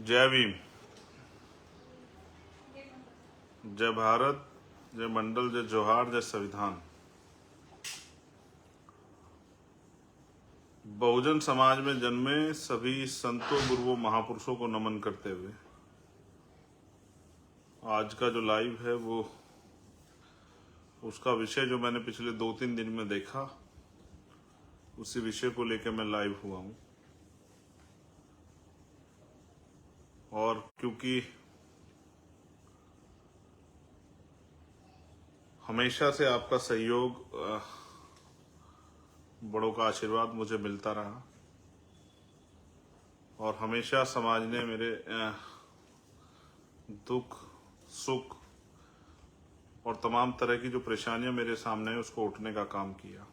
जय भीम, जय भारत, जय मंडल, जय जोहार, जय संविधान। बहुजन समाज में जन्मे सभी संतों, गुरुओं, महापुरुषों को नमन करते हुए आज का जो लाइव है वो उसका विषय जो मैंने पिछले 2-3 दिन में देखा, उसी विषय को लेकर मैं लाइव हुआ हूं। और क्योंकि हमेशा से आपका सहयोग, बड़ों का आशीर्वाद मुझे मिलता रहा और हमेशा समाज ने मेरे दुख, सुख और तमाम तरह की जो परेशानियां मेरे सामने है उसको उठने का काम किया।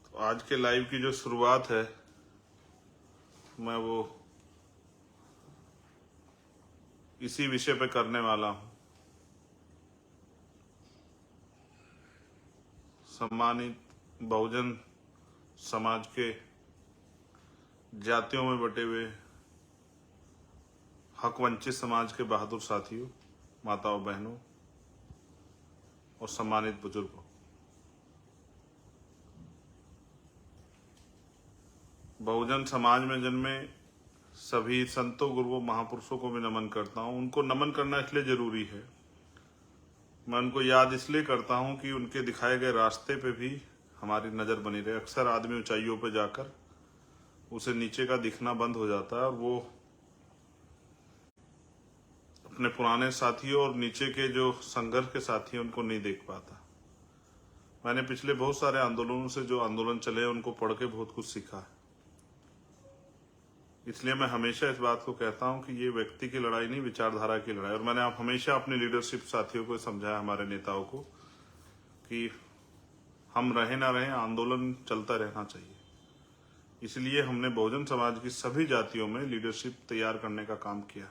तो आज के लाइव की जो शुरुआत है मैं वो इसी विषय पे करने वाला हूं। सम्मानित बहुजन समाज के जातियों में बटे हुए हक वंचित समाज के बहादुर साथियों, माताओं, बहनों और सम्मानित बुजुर्गों, बहुजन समाज में जन्मे सभी संतों, गुरुओं, महापुरुषों को भी नमन करता हूं। उनको नमन करना इसलिए जरूरी है, मैं उनको याद इसलिए करता हूं कि उनके दिखाए गए रास्ते पे भी हमारी नजर बनी रहे। अक्सर आदमी ऊंचाइयों पे जाकर उसे नीचे का दिखना बंद हो जाता है और वो अपने पुराने साथियों और नीचे के जो संघर्ष के साथी हैं उनको नहीं देख पाता। मैंने पिछले बहुत सारे आंदोलनों से जो आंदोलन चले हैं उनको पढ़ के बहुत कुछ सीखा है। इसलिए मैं हमेशा इस बात को कहता हूं कि ये व्यक्ति की लड़ाई नहीं, विचारधारा की लड़ाई। और मैंने हमेशा अपने लीडरशिप साथियों को समझाया, हमारे नेताओं को, कि हम रहे ना रहे, आंदोलन चलता रहना चाहिए। इसलिए हमने बहुजन समाज की सभी जातियों में लीडरशिप तैयार करने का काम किया।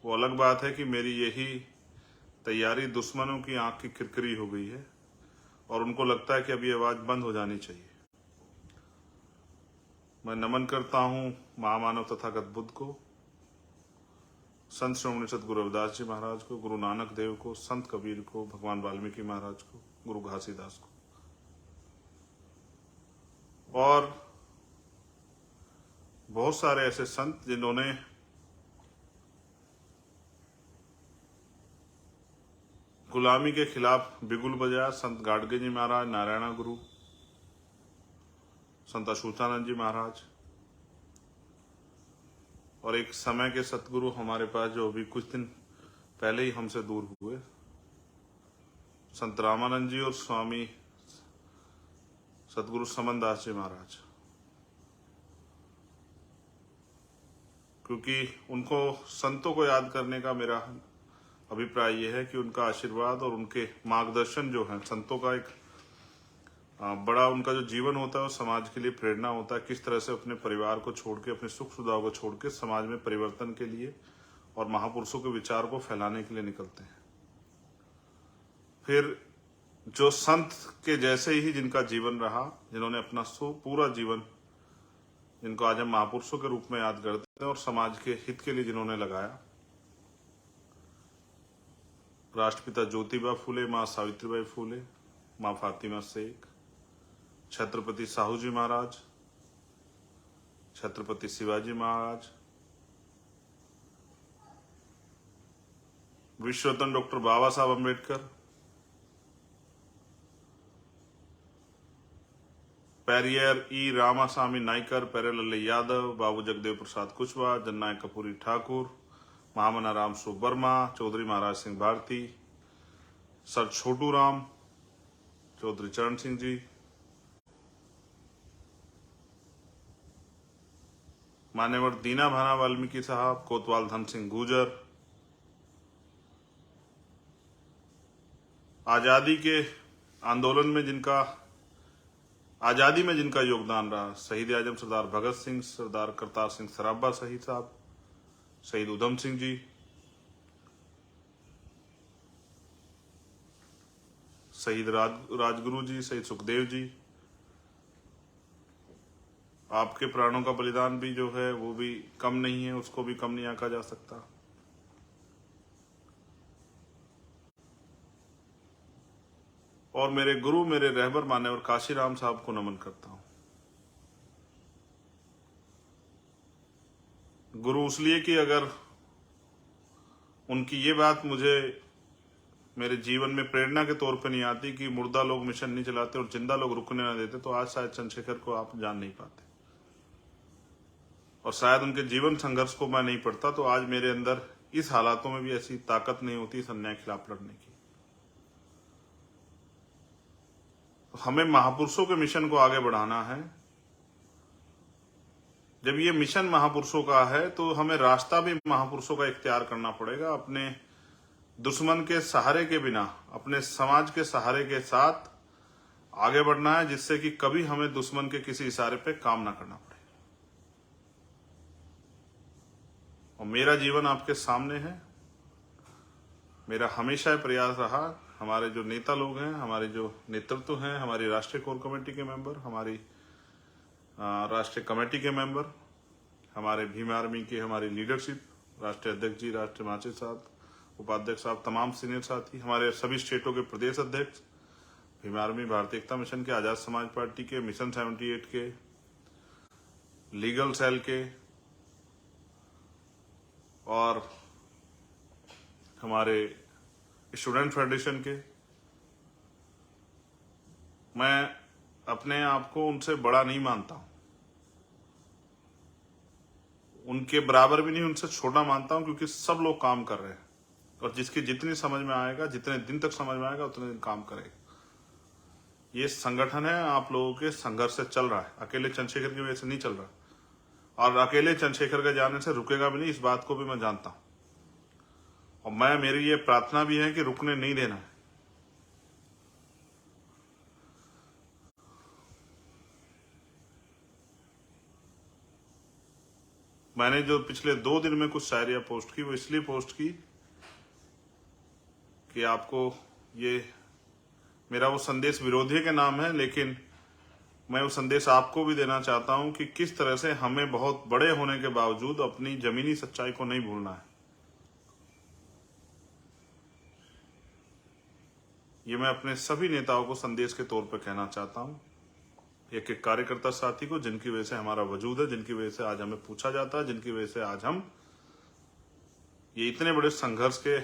वो अलग बात है कि मेरी यही तैयारी दुश्मनों की आंख की खिरखिरी हो गई है और उनको लगता है कि अब ये आवाज बंद हो जानी चाहिए। मैं नमन करता हूं महामानव तथागत बुद्ध को, संत श्रोमणी सतगुरु रविदास जी महाराज को, गुरु नानक देव को, संत कबीर को, भगवान वाल्मीकि महाराज को, गुरु घासीदास को और बहुत सारे ऐसे संत जिन्होंने गुलामी के खिलाफ बिगुल बजाया। संत गाडगे जी महाराज, नारायणा गुरु, संत अशोचानंद जी महाराज और एक समय के सतगुरु हमारे पास जो अभी कुछ दिन पहले ही हमसे दूर हुए, संत रामानंद जी और स्वामी सतगुरु समनदास जी महाराज। क्योंकि उनको, संतों को याद करने का मेरा अभिप्राय यह है कि उनका आशीर्वाद और उनके मार्गदर्शन जो है, संतों का एक बड़ा उनका जो जीवन होता है वो समाज के लिए प्रेरणा होता है। किस तरह से अपने परिवार को छोड़ के, अपने सुख सुविधाओं को छोड़ के समाज में परिवर्तन के लिए और महापुरुषों के विचार को फैलाने के लिए निकलते हैं। फिर जो संत के जैसे ही जिनका जीवन रहा, जिन्होंने अपना पूरा जीवन, जिनको आज हम महापुरुषों के रूप में याद करते हैं और समाज के हित के लिए जिन्होंने लगाया, राष्ट्रपिता ज्योतिबा फूले, माँ सावित्रीबाई फूले, माँ फातिमा शेख, छत्रपति साहू जी महाराज, छत्रपति शिवाजी महाराज, विश्वरत्न डॉक्टर बाबा साहब अम्बेडकर, पेरियर ई रामास्वामी नाइकर, पेरेलल्ले यादव, बाबू जगदेव प्रसाद कुशवाहा, जननायक कपूरी ठाकुर, महामना राम स्वरूप वर्मा, चौधरी महाराज सिंह भारती, सर छोटू राम, चौधरी चरण सिंह जी, मान्यवर दीना भाना वाल्मीकि साहब, कोतवाल धन सिंह गुर्जर, आजादी के आंदोलन में जिनका, आजादी में जिनका योगदान रहा, शहीद आजम सरदार भगत सिंह, सरदार करतार सिंह सराभा शहीद साहब, शहीद उधम सिंह जी, शहीद राजगुरु जी, शहीद सुखदेव जी, आपके प्राणों का बलिदान भी जो है वो भी कम नहीं है, उसको भी कम नहीं आंका जा सकता। और मेरे गुरु, मेरे रहबर मान्यवर काशीराम साहब को नमन करता हूं। गुरु इसलिए कि अगर उनकी ये बात मुझे मेरे जीवन में प्रेरणा के तौर पे नहीं आती कि मुर्दा लोग मिशन नहीं चलाते और जिंदा लोग रुकने ना देते, तो आज शायद चंद्रशेखर को आप जान नहीं पाते, और शायद उनके जीवन संघर्ष को मैं नहीं पढ़ता तो आज मेरे अंदर इस हालातों में भी ऐसी ताकत नहीं होती इस अन्याय के खिलाफ लड़ने की। तो हमें महापुरुषों के मिशन को आगे बढ़ाना है। जब ये मिशन महापुरुषों का है तो हमें रास्ता भी महापुरुषों का इख्तियार करना पड़ेगा। अपने दुश्मन के सहारे के बिना, अपने समाज के सहारे के साथ आगे बढ़ना है, जिससे कि कभी हमें दुश्मन के किसी इशारे पे काम ना करना पड़े। और मेरा जीवन आपके सामने है। मेरा हमेशा प्रयास रहा, हमारे जो नेता लोग हैं, हमारे जो नेतृत्व हैं, हमारी राष्ट्रीय कोर कमेटी के मेंबर, हमारी राष्ट्रीय कमेटी के मेंबर, हमारे भीम आर्मी के हमारी लीडरशिप, राष्ट्रीय अध्यक्ष जी, राष्ट्रीय महासचिव साहब, उपाध्यक्ष साहब, तमाम सीनियर साथी, हमारे सभी स्टेटों के प्रदेश अध्यक्ष, भीम आर्मी, भारतीय एकता मिशन के, आजाद समाज पार्टी के, मिशन 78 के, लीगल सेल के, और हमारे स्टूडेंट फेडरेशन के, मैं अपने आप को उनसे बड़ा नहीं मानता हूं, उनके बराबर भी नहीं, उनसे छोटा मानता हूं, क्योंकि सब लोग काम कर रहे हैं और जिसकी जितनी समझ में आएगा, जितने दिन तक समझ में आएगा, उतने दिन काम करेगा। ये संगठन है, आप लोगों के संघर्ष से चल रहा है, अकेले चंद्रशेखर की वजह से नहीं चल रहा, और अकेले चंद्रशेखर के जाने से रुकेगा भी नहीं, इस बात को भी मैं जानता हूं। और मेरी ये प्रार्थना भी है कि रुकने नहीं देना है। मैंने जो पिछले 2 दिन में कुछ शायरियां पोस्ट की, वो इसलिए पोस्ट की कि आपको ये मेरा वो संदेश विरोधी के नाम है, लेकिन मैं वो संदेश आपको भी देना चाहता हूं कि किस तरह से हमें बहुत बड़े होने के बावजूद अपनी जमीनी सच्चाई को नहीं भूलना है। ये मैं अपने सभी नेताओं को संदेश के तौर पर कहना चाहता हूं, एक एक कार्यकर्ता साथी को, जिनकी वजह से हमारा वजूद है, जिनकी वजह से आज हमें पूछा जाता है, जिनकी वजह से आज हम ये इतने बड़े संघर्ष के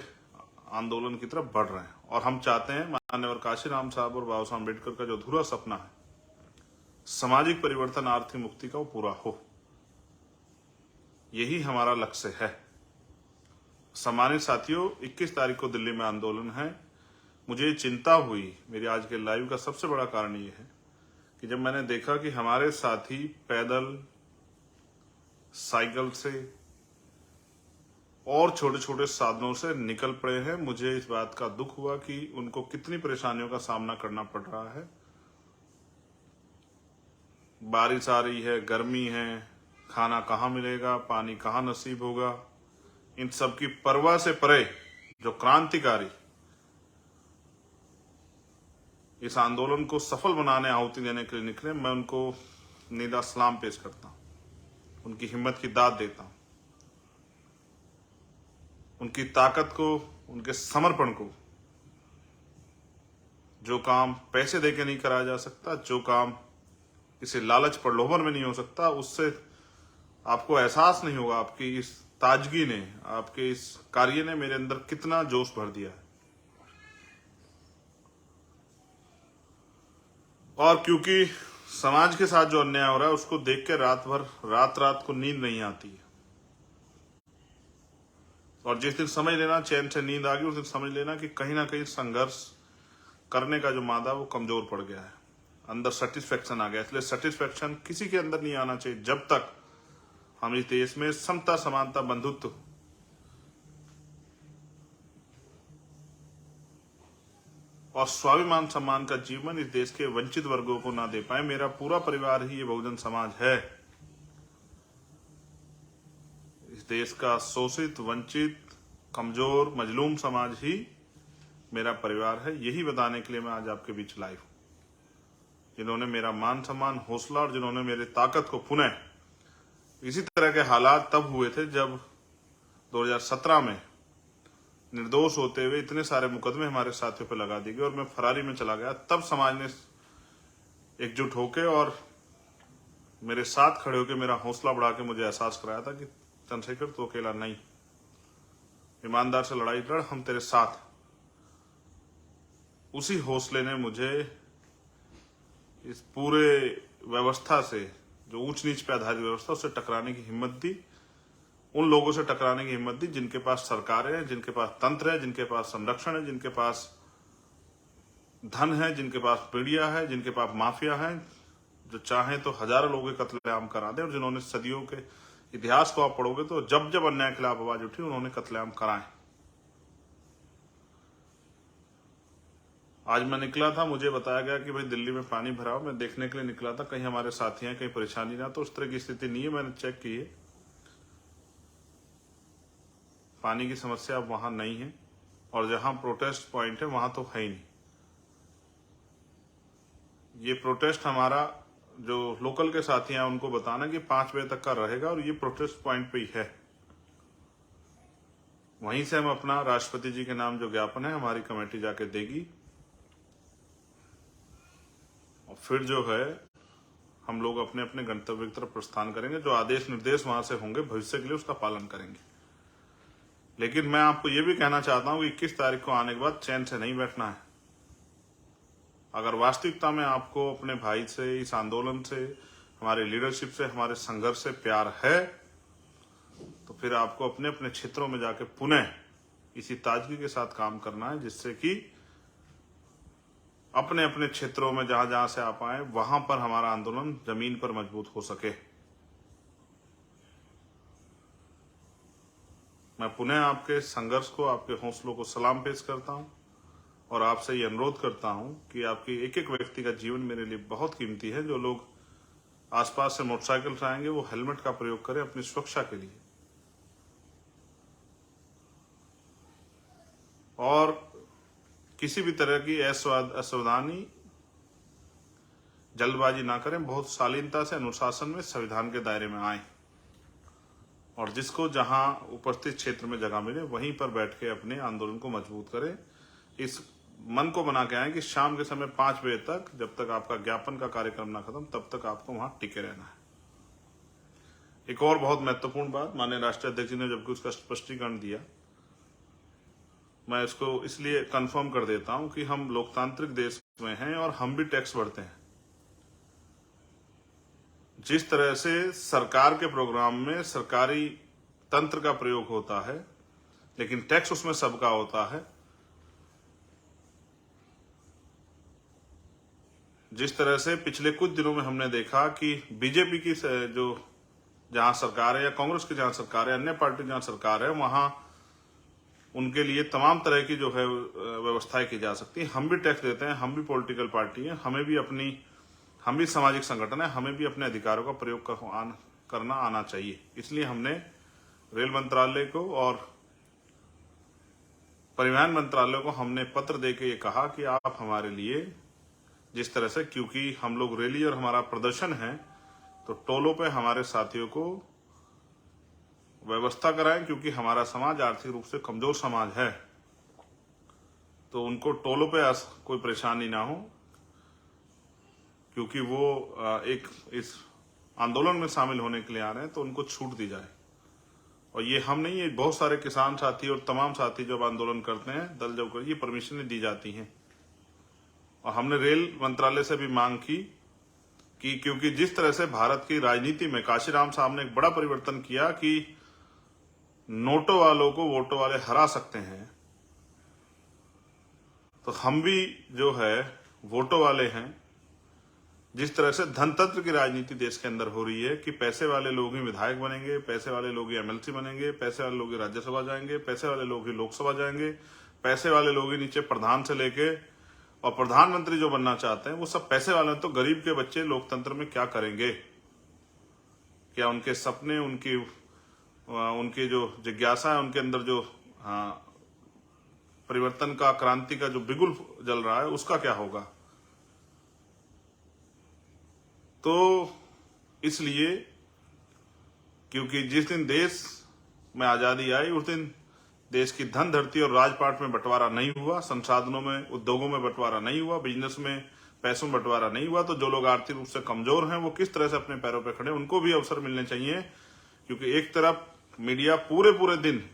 आंदोलन की तरफ बढ़ रहे हैं। और हम चाहते हैं माननीय काशीराम साहब और बाबा साहब अम्बेडकर का जो अधूरा सपना है, सामाजिक परिवर्तन, आर्थिक मुक्ति का, वो पूरा हो। यही हमारा लक्ष्य है। सम्मानित साथियों, 21 तारीख को दिल्ली में आंदोलन है। मुझे चिंता हुई, मेरी आज के लाइव का सबसे बड़ा कारण ये है कि जब मैंने देखा कि हमारे साथी पैदल, साइकिल से और छोटे छोटे साधनों से निकल पड़े हैं, मुझे इस बात का दुख हुआ कि उनको कितनी परेशानियों का सामना करना पड़ रहा है। बारिश आ रही है, गर्मी है, खाना कहाँ मिलेगा, पानी कहाँ नसीब होगा, इन सब की परवाह से परे जो क्रांतिकारी इस आंदोलन को सफल बनाने, आहुति देने के लिए निकले, मैं उनको निदा सलाम पेश करता हूं, उनकी हिम्मत की दाद देता हूं, उनकी ताकत को, उनके समर्पण को। जो काम पैसे देके नहीं कराया जा सकता, जो काम किसी लालच प्रलोभन में नहीं हो सकता, उससे आपको एहसास नहीं होगा। आपकी इस ताजगी ने, आपके इस कार्य ने मेरे अंदर कितना जोश भर दिया है। और क्योंकि समाज के साथ जो अन्याय हो रहा है, उसको देख के रात को नींद नहीं आती है। और जिस दिन समझ लेना चैन से नींद आ गई, उस दिन समझ लेना कि कहीं ना कहीं संघर्ष करने का जो मादा वो कमजोर पड़ गया है, अंदर सेटिस्फेक्शन आ गया। इसलिए सेटिस्फेक्शन किसी के अंदर नहीं आना चाहिए जब तक हम इस देश में समता, समानता, बंधुत्व और स्वाभिमान सम्मान का जीवन इस देश के वंचित वर्गों को ना दे पाए। मेरा पूरा परिवार ही ये बहुजन समाज है। इस देश का शोषित, वंचित, कमजोर, मजलूम समाज ही मेरा परिवार है। यही बताने के लिए मैं आज आपके बीच लाइव हूं। जिन्होंने मेरा मान सम्मान, हौसला और जिन्होंने मेरी ताकत को पुनः, इसी तरह के हालात तब हुए थे जब 2017 में निर्दोष होते हुए इतने सारे मुकदमे हमारे साथियों पर लगा दिए गए और मैं फरारी में चला गया। तब समाज ने एकजुट होकर और मेरे साथ खड़े होकर मेरा हौसला बढ़ा के मुझे एहसास कराया था कि चंद्रशेखर तो अकेला नहीं, ईमानदार से लड़ाई लड़, हम तेरे साथ। उसी हौसले ने मुझे इस पूरे व्यवस्था से, जो ऊंच नीच पे आधारित व्यवस्था, उससे टकराने की हिम्मत दी, उन लोगों से टकराने की हिम्मत दी जिनके पास सरकारें हैं, जिनके पास तंत्र है, जिनके पास संरक्षण है, जिनके पास धन है, जिनके पास मीडिया है, जिनके पास माफिया है, जो चाहें तो हजारों लोगों के कत्लेआम करा दें, और जिन्होंने सदियों के इतिहास को आप पढ़ोगे तो जब जब अन्याय के खिलाफ आवाज उठी उन्होंने कत्लेआम कराए। आज मैं निकला था, मुझे बताया गया कि भाई दिल्ली में पानी भरा हो। मैं देखने के लिए निकला था कहीं हमारे साथी हैं, कहीं परेशानी ना, तो उस तरह की स्थिति नहीं है। मैंने चेक की है, पानी की समस्या अब वहां नहीं है, और जहां प्रोटेस्ट पॉइंट है वहां तो है ही नहीं। ये प्रोटेस्ट हमारा जो लोकल के साथी हैं उनको बताना कि 5 बजे तक का रहेगा, और ये प्रोटेस्ट पॉइंट पे ही है। वहीं से हम अपना राष्ट्रपति जी के नाम जो ज्ञापन है हमारी कमेटी जाके देगी, और फिर जो है हम लोग अपने अपने गंतव्य की तरफ प्रस्थान करेंगे। जो आदेश निर्देश वहां से होंगे भविष्य के लिए उसका पालन करेंगे। लेकिन मैं आपको ये भी कहना चाहता हूं कि 21 तारीख को आने के बाद चैन से नहीं बैठना है। अगर वास्तविकता में आपको अपने भाई से, इस आंदोलन से, हमारे लीडरशिप से, हमारे संघर्ष से प्यार है, तो फिर आपको अपने अपने क्षेत्रों में जाके पुनः इसी ताजगी के साथ काम करना है, जिससे कि अपने अपने क्षेत्रों में जहां जहां से आप आए वहां पर हमारा आंदोलन जमीन पर मजबूत हो सके। मैं पुनः आपके संघर्ष को, आपके हौसलों को सलाम पेश करता हूं, और आपसे ये अनुरोध करता हूं कि आपकी एक एक व्यक्ति का जीवन मेरे लिए बहुत कीमती है। जो लोग आसपास से मोटरसाइकिल से आएंगे वो हेलमेट का प्रयोग करें अपनी सुरक्षा के लिए, और किसी भी तरह की असावधानी, जल्दबाजी ना करें। बहुत शालीनता से, अनुशासन में, संविधान के दायरे में आए, और जिसको जहां उपस्थित क्षेत्र में जगह मिले वहीं पर बैठ के अपने आंदोलन को मजबूत करें। इस मन को बना के आए कि शाम के समय 5 बजे तक, जब तक आपका ज्ञापन का कार्यक्रम ना खत्म, तब तक आपको वहां टिके रहना है। एक और बहुत महत्वपूर्ण बात, माननीय राष्ट्रीय अध्यक्ष जी ने जबकि उसका स्पष्टीकरण दिया, मैं इसको इसलिए कंफर्म कर देता हूं कि हम लोकतांत्रिक देश में हैं और हम भी टैक्स भरते हैं। जिस तरह से सरकार के प्रोग्राम में सरकारी तंत्र का प्रयोग होता है, लेकिन टैक्स उसमें सबका होता है, जिस तरह से पिछले कुछ दिनों में हमने देखा कि बीजेपी की जो जहां सरकार है, या कांग्रेस की जहां सरकार है, अन्य पार्टी जहां सरकार है, वहां उनके लिए तमाम तरह की जो है व्यवस्थाएं की जा सकती है। हम भी टैक्स देते हैं, हम भी पॉलिटिकल पार्टी हैं, हम भी सामाजिक संगठन है, हमें भी अपने अधिकारों का प्रयोग करना आना चाहिए। इसलिए हमने रेल मंत्रालय को और परिवहन मंत्रालय को हमने पत्र देके ये कहा कि आप हमारे लिए जिस तरह से, क्योंकि हम लोग रैली और हमारा प्रदर्शन है, तो टोलों पे हमारे साथियों को व्यवस्था कराएं, क्योंकि हमारा समाज आर्थिक रूप से कमजोर समाज है, तो उनको टोलों पे कोई परेशानी ना हो, क्योंकि वो एक इस आंदोलन में शामिल होने के लिए आ रहे हैं, तो उनको छूट दी जाए। और ये हम नहीं, ये बहुत सारे किसान साथी और तमाम साथी जब आंदोलन करते हैं दल जब कर, ये परमिशन दी जाती हैं। और हमने रेल मंत्रालय से भी मांग की कि क्योंकि जिस तरह से भारत की राजनीति में काशीराम साहब ने एक बड़ा परिवर्तन किया कि नोटों वालों को वोटों वाले हरा सकते हैं, तो हम भी जो है वोटों वाले हैं। जिस तरह से धनतंत्र की राजनीति देश के अंदर हो रही है कि पैसे वाले लोग ही विधायक बनेंगे, पैसे वाले लोग ही एमएलसी बनेंगे, पैसे वाले लोग ही राज्यसभा जाएंगे, पैसे वाले लोग ही लोकसभा जाएंगे, पैसे वाले लोग ही नीचे प्रधान से लेके और प्रधानमंत्री जो बनना चाहते हैं वो सब पैसे वाले हैं। तो गरीब के बच्चे लोकतंत्र में क्या करेंगे? क्या उनके सपने, उनकी जो जिज्ञासा है, उनके अंदर जो परिवर्तन का, क्रांति का जो बिगुल जल रहा है, उसका क्या होगा? तो इसलिए क्योंकि जिस दिन देश में आजादी आई उस दिन देश की धन धरती और राजपाट में बंटवारा नहीं हुआ, संसाधनों में, उद्योगों में बंटवारा नहीं हुआ, बिजनेस में, पैसों में बंटवारा नहीं हुआ। तो जो लोग आर्थिक रूप से कमजोर हैं वो किस तरह से अपने पैरों पर खड़े, उनको भी अवसर मिलने चाहिए। क्योंकि एक तरफ मीडिया पूरे दिन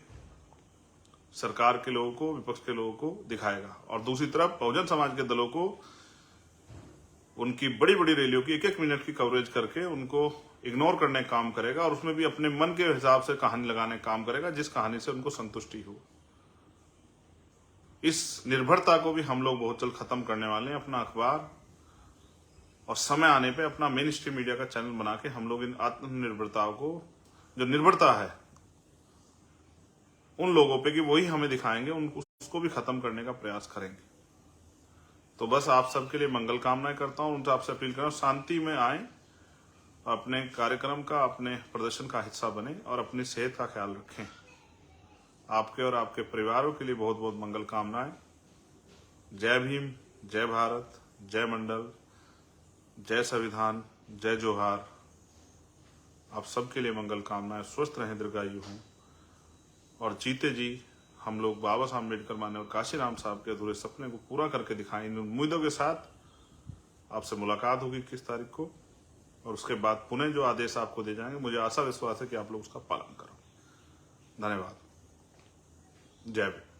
सरकार के लोगों को, विपक्ष के लोगों को दिखाएगा और दूसरी तरफ बहुजन समाज के दलों को उनकी बड़ी बड़ी रैलियों की 1-1 मिनट की कवरेज करके उनको इग्नोर करने का काम करेगा और उसमें भी अपने मन के हिसाब से कहानी लगाने का काम करेगा, जिस कहानी से उनको संतुष्टि हो। इस निर्भरता को भी हम लोग बहुत जल्द खत्म करने वाले हैं। अपना अखबार और समय आने पे अपना मेन स्ट्रीम मीडिया का चैनल बना के हम लोग इन आत्मनिर्भरताओं को, जो निर्भरता है उन लोगों पे कि वही हमें दिखाएंगे, उसको भी खत्म करने का प्रयास करेंगे। तो बस आप सबके लिए मंगल कामनाएं करता हूं, उनसे आपसे अपील कर रहा हूं शांति में आए, अपने कार्यक्रम का, अपने प्रदर्शन का हिस्सा बने और अपनी सेहत का ख्याल रखें। आपके और आपके परिवारों के लिए बहुत बहुत मंगल कामनाएं। जय भीम, जय भारत, जय मंडल, जय संविधान, जय जोहार। आप सबके लिए मंगल कामनाएं। स्वस्थ रहें, दीर्घायु हों और जीते जी हम लोग बाबा साहब अम्बेडकर माननीय काशीराम साहब के अधूरे सपने को पूरा करके दिखाएं। इन उम्मीदों के साथ आपसे मुलाकात होगी 21 तारीख को और उसके बाद पुनः जो आदेश आपको दे जाएंगे, मुझे आशा विश्वास है कि आप लोग उसका पालन करो। धन्यवाद। जय भीम।